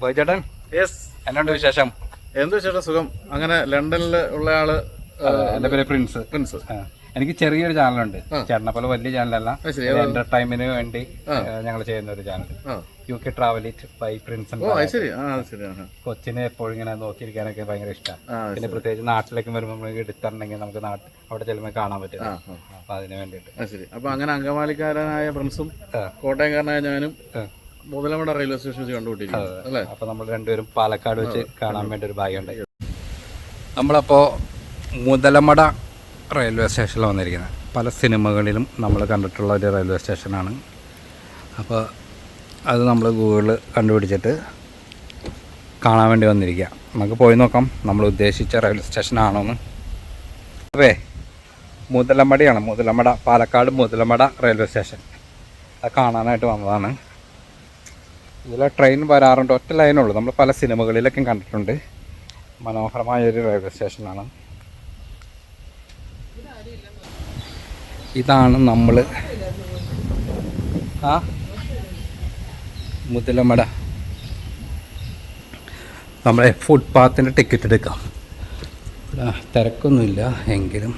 ബോയ്ചേട്ടൻ, yes, എന്നാണ്ട് വിശേഷം? എന്ത് വിശേഷം? സുഖം. അങ്ങനെ ലണ്ടനിൽ ഉള്ള ആള് എന്റെ പേര് പ്രിൻസ്. എനിക്ക് ചെറിയൊരു ചാനലുണ്ട്, ചേട്ടനെ പോലെ വലിയ ചാനലല്ല, എന്റർടൈൻമെന്റിന് വേണ്ടി ഞങ്ങൾ ചെയ്യുന്ന ഒരു channel, UK travel it by prince. കൊച്ചിനെ എപ്പോഴും ഇങ്ങനെ നോക്കിയിരിക്കാനൊക്കെ ഭയങ്കര ഇഷ്ടമാണ്. പിന്നെ പ്രത്യേകിച്ച് നാട്ടിലേക്ക് വരുമ്പോൾ നമുക്ക് എടുത്തിട്ടുണ്ടെങ്കിൽ നമുക്ക് അവിടെ ചെല്ലുമ്പോൾ കാണാൻ പറ്റും. അപ്പൊ അതിന് വേണ്ടിയിട്ട്. അപ്പൊ അങ്ങനെ അങ്കമാലിക്കാരനായ പ്രിൻസും കോട്ടയംകാരനായ ഞാനും മുതലമട റെയിൽവേ സ്റ്റേഷൻ വെച്ച് കണ്ടുപിടിക്കുന്നത് അല്ലേ? അപ്പൊ നമ്മൾ രണ്ടുപേരും പാലക്കാട് വെച്ച് കാണാൻ വേണ്ടി ഒരു ഭാഗ്യമുണ്ടായി. നമ്മളപ്പോൾ മുതലമട റെയിൽവേ സ്റ്റേഷനിൽ വന്നിരിക്കുന്നത്. പല സിനിമകളിലും നമ്മൾ കണ്ടിട്ടുള്ള ഒരു റെയിൽവേ സ്റ്റേഷനാണ്. അപ്പോൾ അത് നമ്മൾ ഗൂഗിളിൽ കണ്ടുപിടിച്ചിട്ട് കാണാൻ വേണ്ടി വന്നിരിക്കുക. നമുക്ക് പോയി നോക്കാം നമ്മൾ ഉദ്ദേശിച്ച റെയിൽവേ സ്റ്റേഷനാണോന്ന്. അതെ, മുതലമടയാണ്. Muthalamada, Palakkad Muthalamada railway station. അത് കാണാനായിട്ട് വന്നതാണ്. ഇതിലെ ട്രെയിൻ വരാറുണ്ട്, ഒറ്റ ലൈനുള്ളൂ. നമ്മൾ പല സിനിമകളിലൊക്കെ കണ്ടിട്ടുണ്ട്. മനോഹരമായൊരു റെയിൽവേ സ്റ്റേഷനാണ്. ഇതാണ് നമ്മൾ മുതലമട. നമ്മളെ ഫുട്പാത്തിൻ്റെ ടിക്കറ്റ് എടുക്കാം. തിരക്കൊന്നുമില്ല എങ്കിലും.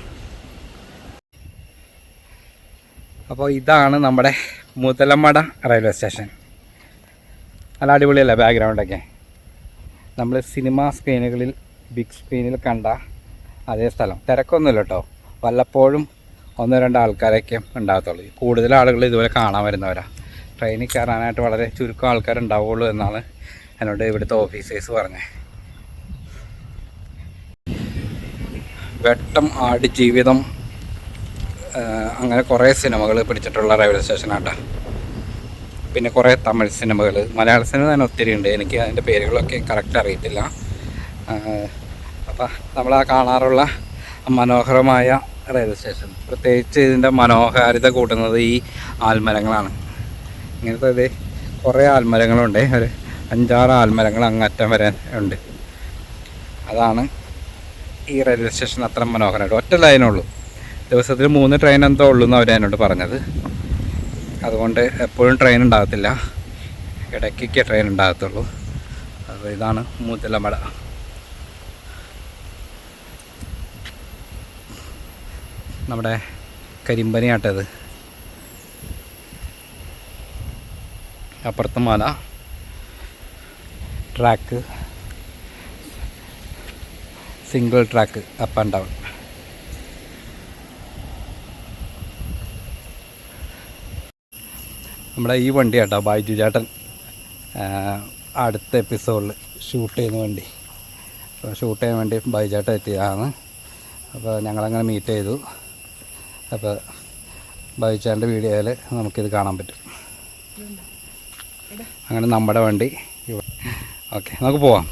അപ്പോൾ ഇതാണ് നമ്മുടെ മുതലമട റെയിൽവേ സ്റ്റേഷൻ. നല്ല അടിപൊളിയല്ലേ ബാക്ക്ഗ്രൗണ്ടൊക്കെ? നമ്മൾ സിനിമ സ്ക്രീനുകളിൽ, ബിഗ് സ്ക്രീനിൽ കണ്ട അതേ സ്ഥലം. തിരക്കൊന്നുമില്ല കേട്ടോ. വല്ലപ്പോഴും 1-2 ആൾക്കാരൊക്കെ ഉണ്ടാകത്തുള്ളൂ. കൂടുതൽ ആളുകൾ ഇതുപോലെ കാണാൻ വരുന്നവരാണ്. ട്രെയിനിൽ കയറാനായിട്ട് വളരെ ചുരുക്കം ആൾക്കാരുണ്ടാവുള്ളൂ എന്നാണ് എന്നോട് ഇവിടുത്തെ ഓഫീസേഴ്സ് പറഞ്ഞത്. വെട്ടം, ആടുജീവിതം, അങ്ങനെ കുറേ സിനിമകൾ പിടിച്ചിട്ടുള്ള റെയിൽവേ സ്റ്റേഷനാട്ടോ. പിന്നെ കുറേ തമിഴ് സിനിമകൾ, മലയാള സിനിമ തന്നെ ഒത്തിരി ഉണ്ട്. എനിക്ക് അതിൻ്റെ പേരുകളൊക്കെ കറക്റ്റ് അറിയത്തില്ല. അപ്പം നമ്മൾ കാണാറുള്ള മനോഹരമായ റെയിൽവേ സ്റ്റേഷൻ. പ്രത്യേകിച്ച് ഇതിൻ്റെ മനോഹാരിത കൂട്ടുന്നത് ഈ ആൽമരങ്ങളാണ്. ഇങ്ങനത്തെ കുറേ ആൽമരങ്ങളുണ്ട്. ഒരു 5-6 ആൽമരങ്ങൾ അങ്ങറ്റം വരെ ഉണ്ട്. അതാണ് ഈ റെയിൽവേ സ്റ്റേഷൻ അത്ര മനോഹരമായിട്ട്. ഒറ്റ ലൈനുള്ളൂ. ദിവസത്തിൽ 3 ട്രെയിൻ എന്തോ ഉള്ളൂ എന്ന് അവർ എന്നോട് പറഞ്ഞത്. അതുകൊണ്ട് എപ്പോഴും ട്രെയിൻ ഉണ്ടാകത്തില്ല, ഇടയ്ക്കൊക്കെ ട്രെയിൻ ഉണ്ടാകത്തുള്ളൂ. അപ്പോൾ ഇതാണ് മുതലമട. നമ്മുടെ കരിമ്പനിയാട്ടത്. അപ്പുറത്ത് മല, track, single track, up and down. നമ്മുടെ ഈ വണ്ടി കേട്ടോ ബൈജു ചേട്ടൻ അടുത്ത എപ്പിസോഡിൽ ഷൂട്ട് ചെയ്യുന്ന വണ്ടി. അപ്പോൾ ഷൂട്ട് ചെയ്യാൻ വേണ്ടി ബൈജു ചേട്ടൻ എത്തിയതാണ്. അപ്പോൾ ഞങ്ങളങ്ങനെ മീറ്റ് ചെയ്തു. അപ്പോൾ ബൈജു ചേട്ടൻ്റെ വീഡിയോയിൽ നമുക്കിത് കാണാൻ പറ്റും. അങ്ങനെ നമ്മുടെ വണ്ടി. ഓക്കെ, നമുക്ക് പോവാം.